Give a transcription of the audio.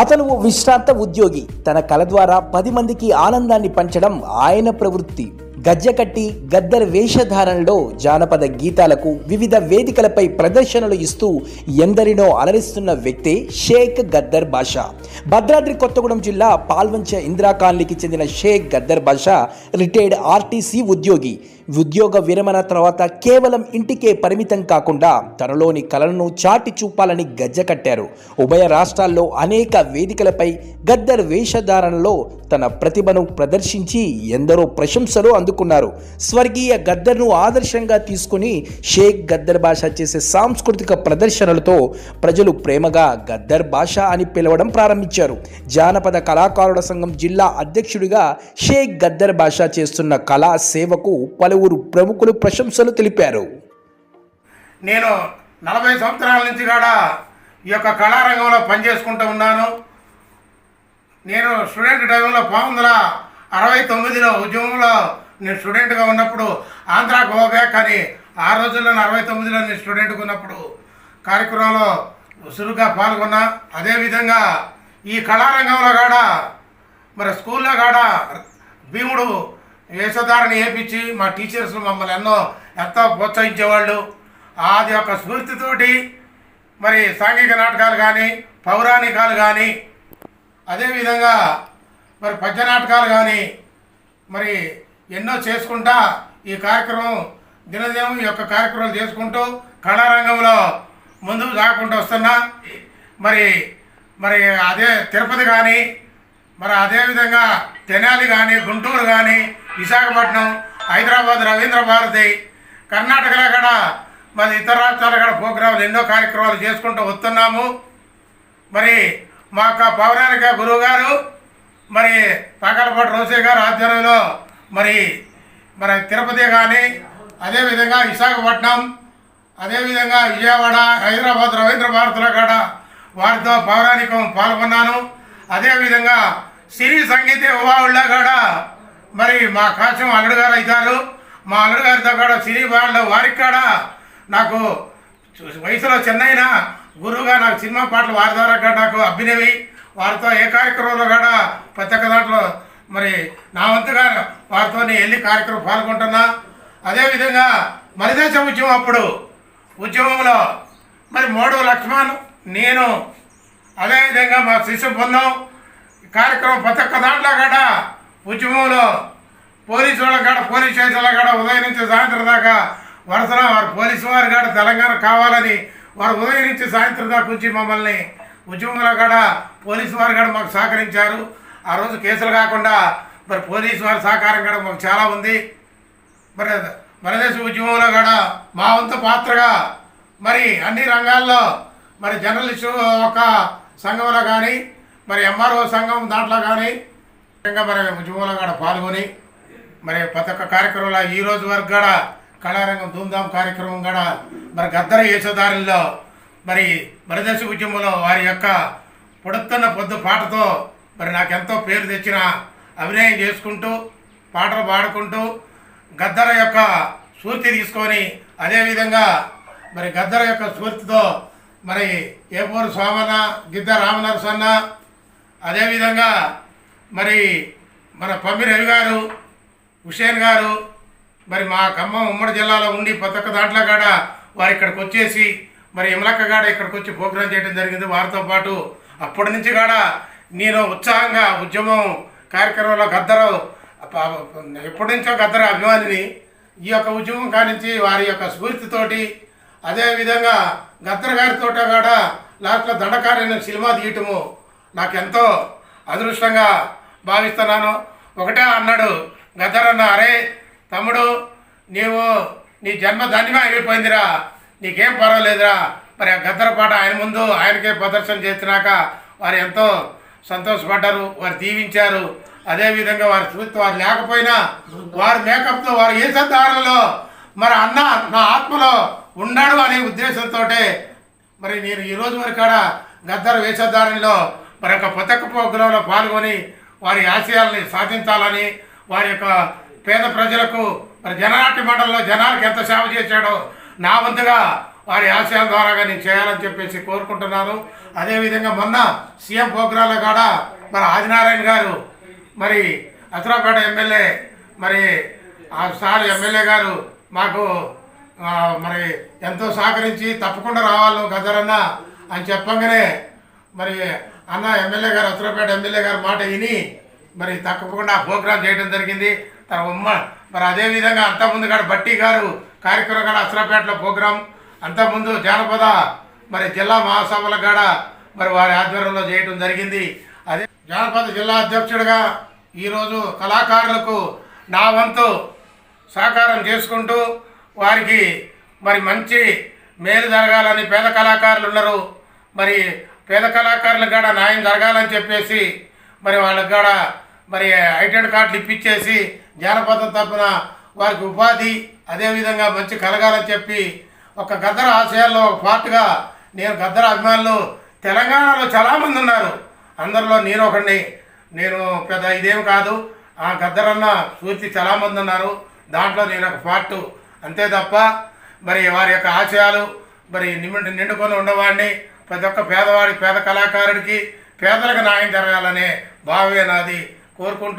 అతను ఓ విశ్రాంత ఉద్యోగి. తన కళ ద్వారా 10 మందికి ఆనందాన్ని పంచడం ఆయన ప్రవృత్తి. గజ్జెకట్టి గద్దర్ వేషధారణలో జానపద గీతాలకు వివిధ వేదికలపై ప్రదర్శనలు ఇస్తూ ఎందరినో అలరిస్తున్న వ్యక్తే షేక్ గద్దర్ బాషా. భద్రాద్రి కొత్తగూడెం జిల్లా పాల్వంచ ఇందిరా కాలనీకి చెందిన షేక్ గద్దర్ బాషా రిటైర్డ్ ఆర్టీసీ ఉద్యోగి. ఉద్యోగ విరమణ తర్వాత కేవలం ఇంటికే పరిమితం కాకుండా తనలోని కళలను చాటి చూపాలని గజ్జెకట్టారు. ఉభయ రాష్ట్రాల్లో అనేక వేదికలపై గద్దర్ వేషధారణలో తన ప్రతిభను ప్రదర్శించి ఎందరో ప్రశంసలు అందుకున్నారు. స్వర్గీయ గద్దర్ను ఆదర్శంగా తీసుకుని షేక్ గద్దర్ బాషా చేసే సాంస్కృతిక ప్రదర్శనలతో ప్రజలు ప్రేమగా గద్దర్ బాషా అని పిలవడం ప్రారంభించారు. జానపద కళాకారుల సంఘం జిల్లా అధ్యక్షుడిగా షేక్ గద్దర్ బాషా చేస్తున్న కళా సేవకు పలువురు ప్రముఖులు ప్రశంసలు తెలిపారు. నేను 40 సంవత్సరాల నుంచి కూడా ఈ యొక్క కళారంగంలో పనిచేసుకుంటూ ఉన్నాను. నేను స్టూడెంట్ టైంలో 1969లో ఉద్యమంలో నేను స్టూడెంట్గా ఉన్నప్పుడు ఆంధ్రా గో బ్యాక్ అని ఆ రోజుల్లో 69లో నేను స్టూడెంట్గా ఉన్నప్పుడు కార్యక్రమంలో చురుగ్గా పాల్గొన్నా. అదేవిధంగా ఈ కళారంగంలో కూడా మరి స్కూల్లో కూడా భీముడు వేషధారణ వేయించి మా టీచర్స్ మమ్మల్ని ఎంతో ప్రోత్సహించేవాళ్ళు. అది యొక్క స్ఫూర్తితోటి మరి సాంఘిక నాటకాలు కానీ పౌరాణికాలు కానీ అదేవిధంగా మరి పద్య నాటకాలు కానీ మరి ఎన్నో చేసుకుంటా ఈ కార్యక్రమం దినదినం ఈ యొక్క కార్యక్రమాలు చేసుకుంటూ కళారంగంలో ముందుకు సాగుకుంటూ వస్తున్నా. మరి మరి అదే తిరుపతి కానీ మరి అదేవిధంగా తెనాలి కానీ గుంటూరు కానీ విశాఖపట్నం హైదరాబాద్ రవీంద్ర భారతి కర్ణాటకలో కూడా మరి ఇతర రాష్ట్రాలు కూడా ప్రోగ్రాంలు ఎన్నో కార్యక్రమాలు చేసుకుంటూ వస్తున్నాము. మరి మా యొక్క పౌరాణిక గురువు గారు మరి పాకాలపాటి రోసే గారు ఆధ్వర్యంలో మరి తిరుపతి కానీ అదేవిధంగా విశాఖపట్నం అదేవిధంగా విజయవాడ హైదరాబాద్ రవీంద్ర భారతిలో కూడా వారితో పౌరాణికం పాల్గొన్నాను. అదేవిధంగా సిరి సంగీత వివాహుల్లో కూడా మరి మా కాశం అల్లుడు గారు అవుతారు. మా అల్లుడు గారితో కూడా సిరి వాళ్ళు వారికి కూడా నాకు వయసులో చిన్నైన గురువుగా నాకు సినిమా పాటలు వారి ద్వారా కూడా నాకు అభినవి. వారితో ఏ కార్యక్రమంలో కూడా ప్రతి ఒక్క దాంట్లో మరి నా వంతుగా వారితో వెళ్ళి కార్యక్రమం పాల్గొంటున్నా. అదేవిధంగా మరిదేశ ఉద్యమం అప్పుడు ఉద్యమంలో మరి మోడు లక్ష్మణ్ నేను అదేవిధంగా మా శిశు బృందం కార్యక్రమం ప్రతి ఒక్క దాంట్లో కూడా ఉద్యమంలో పోలీసు వాళ్ళ కాడ పోలీస్ స్టేషన్లో కూడా ఉదయం నుంచి సాయంత్రం దాకా వరుసన వారు పోలీసు వారు కూడా తెలంగాణ కావాలని వారు ఉదయం నుంచి సాయంత్రం దాకా వచ్చి మమ్మల్ని ఉద్యమంలో కూడా పోలీసు వారు కూడా మాకు సహకరించారు. ఆ రోజు కేసులు కాకుండా మరి పోలీసు వారి సహకారం కూడా మాకు చాలా ఉంది. మరి మరదేశ ఉద్యమంలో కూడా మా వంతు పాత్రగా మరి అన్ని రంగాల్లో మరి జర్నలిస్టు ఒక సంఘంలో కానీ మరి ఎంఆర్ఓ సంఘం దాంట్లో కానీ ఇంకా మరి ఉద్యమంలో కూడా పాల్గొని మరి ప్రతి ఒక్క కార్యక్రమంలో ఈ రోజు వరకు కూడా కళారంగం ధూమ్ధాం కార్యక్రమం కూడా మరి గద్దర వేషధారుల్లో మరి మరదేశ ఉద్యమంలో వారి యొక్క పొడుతున్న పొద్దు పాటతో మరి నాకెంతో పేరు తెచ్చిన అభినయం చేసుకుంటూ పాటలు పాడుకుంటూ గద్దర యొక్క స్ఫూర్తి తీసుకొని అదేవిధంగా మరి గద్దర యొక్క స్ఫూర్తితో మరి ఏపూరు సోమన్న గిద్ద రామనరసన్న అదేవిధంగా మరి మన పమ్మి రవి గారు హుషేన్ గారు మరి మా ఖమ్మం ఉమ్మడి జిల్లాలో ఉండి ప్రతి ఒక్క దాంట్లో కూడా వారు ఇక్కడికి వచ్చేసి మరి ఇమలక్క కూడా ఇక్కడికి వచ్చి ప్రోగ్రాం చేయడం జరిగింది. వారితో పాటు అప్పటి నుంచి కూడా నేను ఉత్సాహంగా ఉద్యమం కార్యక్రమంలో గద్దరు ఎప్పటి నుంచో గద్దర అభిమానిని. ఈ యొక్క ఉద్యమం కానించి వారి యొక్క స్ఫూర్తితోటి అదేవిధంగా గద్దర్ గారితో కూడా లాస్ట్లో దండకార్యం సినిమా తీయటము నాకెంతో అదృష్టంగా భావిస్తున్నాను. ఒకటే అన్నాడు గద్దర్ అన్న, అరే తమ్ముడు నీవు నీ జన్మ ధన్యమే అయిపోయిందిరా, నీకేం పర్వాలేదురా. మరి ఆ గద్దర్ పాట ఆయన ముందు ఆయనకే ప్రదర్శన చేసినాక వారు ఎంతో సంతోషపడ్డారు, వారు దీవించారు. అదేవిధంగా వారి స్ఫూర్తి వారు లేకపోయినా వారి మేకప్తో వారు ఏ సద్ధారణలో మరి అన్న నా ఆత్మలో ఉన్నాడు అనే ఉద్దేశంతో మరి నేను ఈరోజు వరకు కూడా గద్దర్ వేషధారణలో మరి యొక్క ప్రతి ఒక్క ప్రోగ్రాంలో పాల్గొని వారి ఆశయాలని సాధించాలని వారి యొక్క పేద ప్రజలకు మరి జననాట్య మండలిలో జనాలకు ఎంత సేవ చేశాడో నా వంతుగా వారి ఆశయాల ద్వారాగా నేను చేయాలని చెప్పేసి కోరుకుంటున్నాను. అదేవిధంగా మొన్న సీఎం ప్రోగ్రాంలో కూడా మరి ఆదినారాయణ గారు మరి అసరాపేట ఎమ్మెల్యే మరి ఆ సార్ ఎమ్మెల్యే గారు మాకు మరి ఎంతో సహకరించి తప్పకుండా రావాలి గద్దరన్న అని చెప్పగానే మరి అన్న ఎమ్మెల్యే గారు అసరాపేట ఎమ్మెల్యే గారు మాట విని మరి తప్పకుండా ప్రోగ్రాం చేయడం జరిగింది. తన మరి అదేవిధంగా అంతకుముందు కూడా బట్టి గారు కార్యక్రమం కూడా అసరాపేటలో ప్రోగ్రాం, అంతకుముందు జానపద మరి జిల్లా మహాసభల కాడ మరి వారి ఆధ్వర్యంలో చేయడం జరిగింది. అదే జానపద జిల్లా అధ్యక్షుడిగా ఈరోజు కళాకారులకు నా వంతు సహకారం చేసుకుంటూ వారికి మరి మంచి మేలు జరగాలని పేద కళాకారులు ఉన్నారు. మరి పేద కళాకారులకు కూడా న్యాయం జరగాలని చెప్పేసి మరి వాళ్ళకి కూడా మరి ఐడెంటి కార్డులు ఇప్పించేసి జానపదం తరపున వారికి ఉపాధి అదేవిధంగా మంచి కలగాలని చెప్పి ఒక గద్దర ఆశయాల్లో ఒక పార్ట్గా నేను గద్దర అభిమానులు తెలంగాణలో చాలామంది ఉన్నారు. అందరిలో నేను ఒకడిని. నేను పెద్ద ఇదేం కాదు, ఆ గద్దరన్న స్ఫూర్తి చాలామంది ఉన్నారు. దాంట్లో నేను ఒక పార్టు అంతే తప్ప మరి వారి యొక్క ఆశయాలు మరి నిండుకొని ఉండేవాడిని. ప్రతి ఒక్క పేదవాడి పేద కళాకారుడికి పేదలకు న్యాయం జరగాలనే భావే నాది కోరుకుంటూ